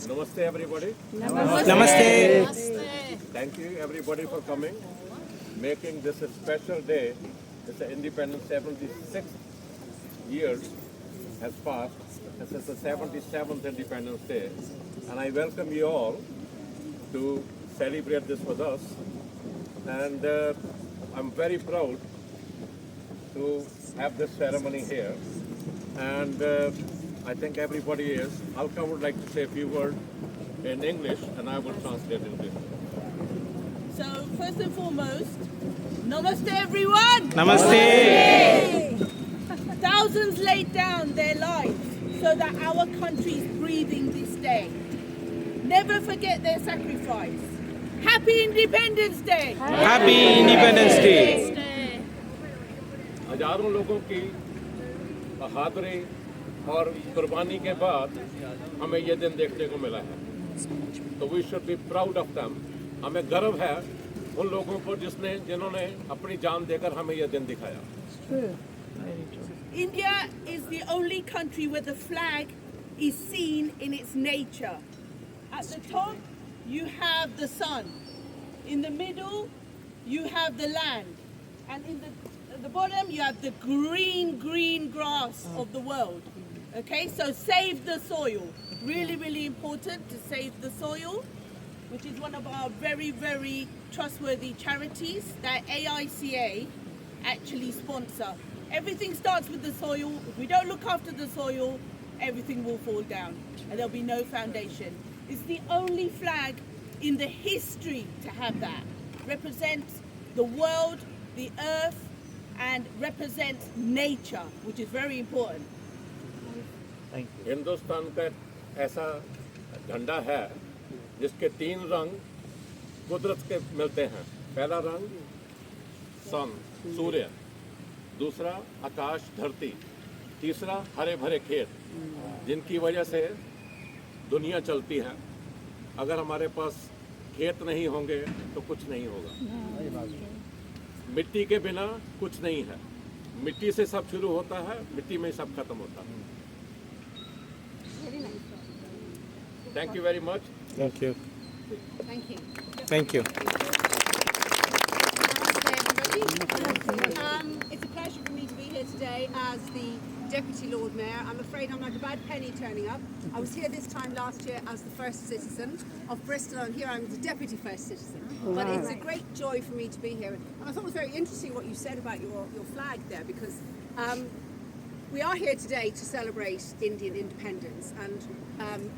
Namaste, everybody. Namaste. Thank you, everybody, for coming, making this a special day. It's the independence 76 years has passed. This is the 77th Independence Day, and I welcome you all to celebrate this with us. And I'm very proud to have this ceremony here. And I think everybody is. Alka would like to say a few words in English, and I will translate in English. So, first and foremost, Namaste everyone! Namaste. Thousands laid down their lives so that our country is breathing this day. Never forget their sacrifice. Happy Independence Day! Happy Independence Day. हजारों लोगों की बहादुरी और कुर्बानी के बाद हमें ये दिन देखने को मिला है, तो we should be proud of them. हमें गर्व है उन लोगों पर जिन्होंने अपनी जान देकर हमें ये दिन दिखाया। India is the only country where the flag is seen in its nature. At the top, you have the sun. In the middle, you have the land. And at the bottom, you have the green grass of the world. Okay, so save the soil. Really, really important to save the soil, which is one of our very, very trustworthy charities that AICA actually sponsor. Everything starts with the soil. If we don't look after the soil, everything will fall down and there'll be no foundation. It's the only flag in the history to have that. Represents the world, the earth, and represents nature, which is very important. Hindustan का ऐसा झंडा है जिसके 3 रंग कुदरत के मिलते हैं। पहला रंग सन, सूर्य, दूसरा आकाश, धरती, तीसरा हरे भरे खेत, जिनकी वजह से दुनिया चलती है। अगर हमारे पास खेत नहीं होंगे तो कुछ नहीं होगा। मिट्टी के बिना कुछ नहीं है। मिट्टी से सब शुरू होता है, मिट्टी में सब खत्म होता है। Thank you very much. Thank you. Thank you. Thank you. Namaste, everybody. It's a pleasure for me to be here today as the Deputy Lord Mayor. I'm afraid I'm like a bad penny turning up. I was here this time last year as the first citizen of Bristol, and here I'm the Deputy First Citizen. But it's a great joy for me to be here. And I thought it was very interesting what you said about your flag there, because we are here today to celebrate Indian independence, and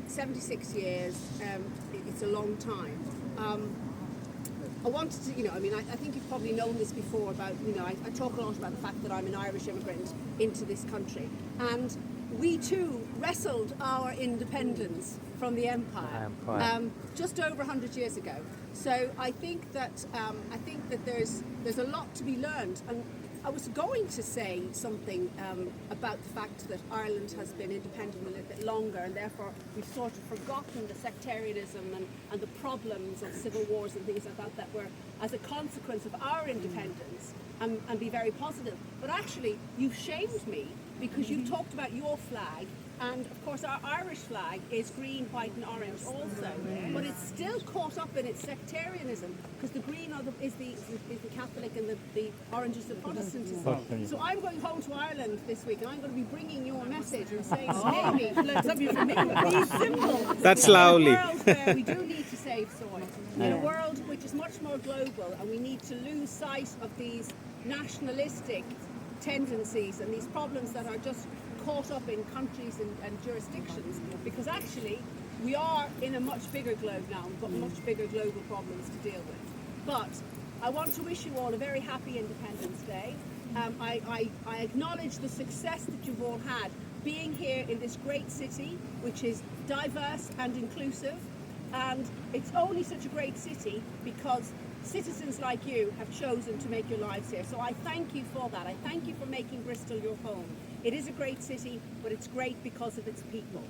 76 years, it's a long time. I wanted to, I think you've probably known this before about, I talk a lot about the fact that I'm an Irish immigrant into this country. And we too wrestled our independence from the Empire just over 100 years ago. So I think that there's a lot to be learned. And I was going to say something about the fact that Ireland has been independent a little bit longer, and therefore we've sort of forgotten the sectarianism and the problems of civil wars and things like that were as a consequence of our independence, and be very positive. But actually, you've shamed me, because you talked about your flag, and of course our Irish flag is green, white and orange also, but it's still caught up in its sectarianism, because the green is the Catholic and the orange is the Protestantism. So I'm going home to Ireland this week, and I'm going to be bringing your message and saying, maybe learn something from me. These symbols. That's lovely. In a world where we do need to save soil, in a world which is much more global, and we need to lose sight of these nationalistic tendencies and these problems that are just caught up in countries and jurisdictions, because actually we are in a much bigger globe now. We've got much bigger global problems to deal with. But I want to wish you all a very happy Independence Day. I acknowledge the success that you've all had being here in this great city, which is diverse and inclusive. And it's only such a great city because citizens like you have chosen to make your lives here. So I thank you for that. I thank you for making Bristol your home. It is a great city, but it's great because of its people.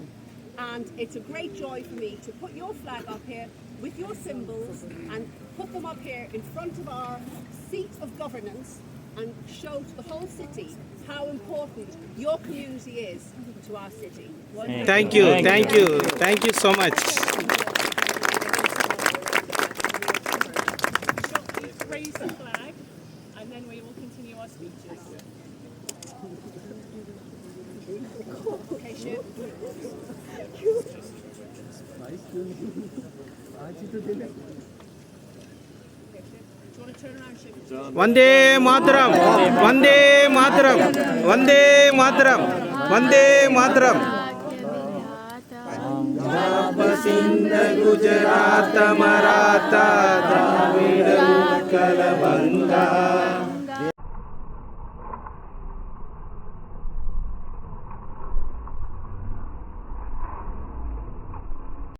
And it's a great joy for me to put your flag up here with your symbols and put them up here in front of our seat of governance and show to the whole city how important your community is to our city. Thank you. Thank you. Thank you so much. Raise the flag, and then we will continue our speeches. Okay, Shiv. Do you want to turn around, Shiv? Vande Mataram. Vande Mataram. Vande Mataram. Vande Mataram. Sindh, Gujarat, Maratha, Dravid, Utkal, Banga.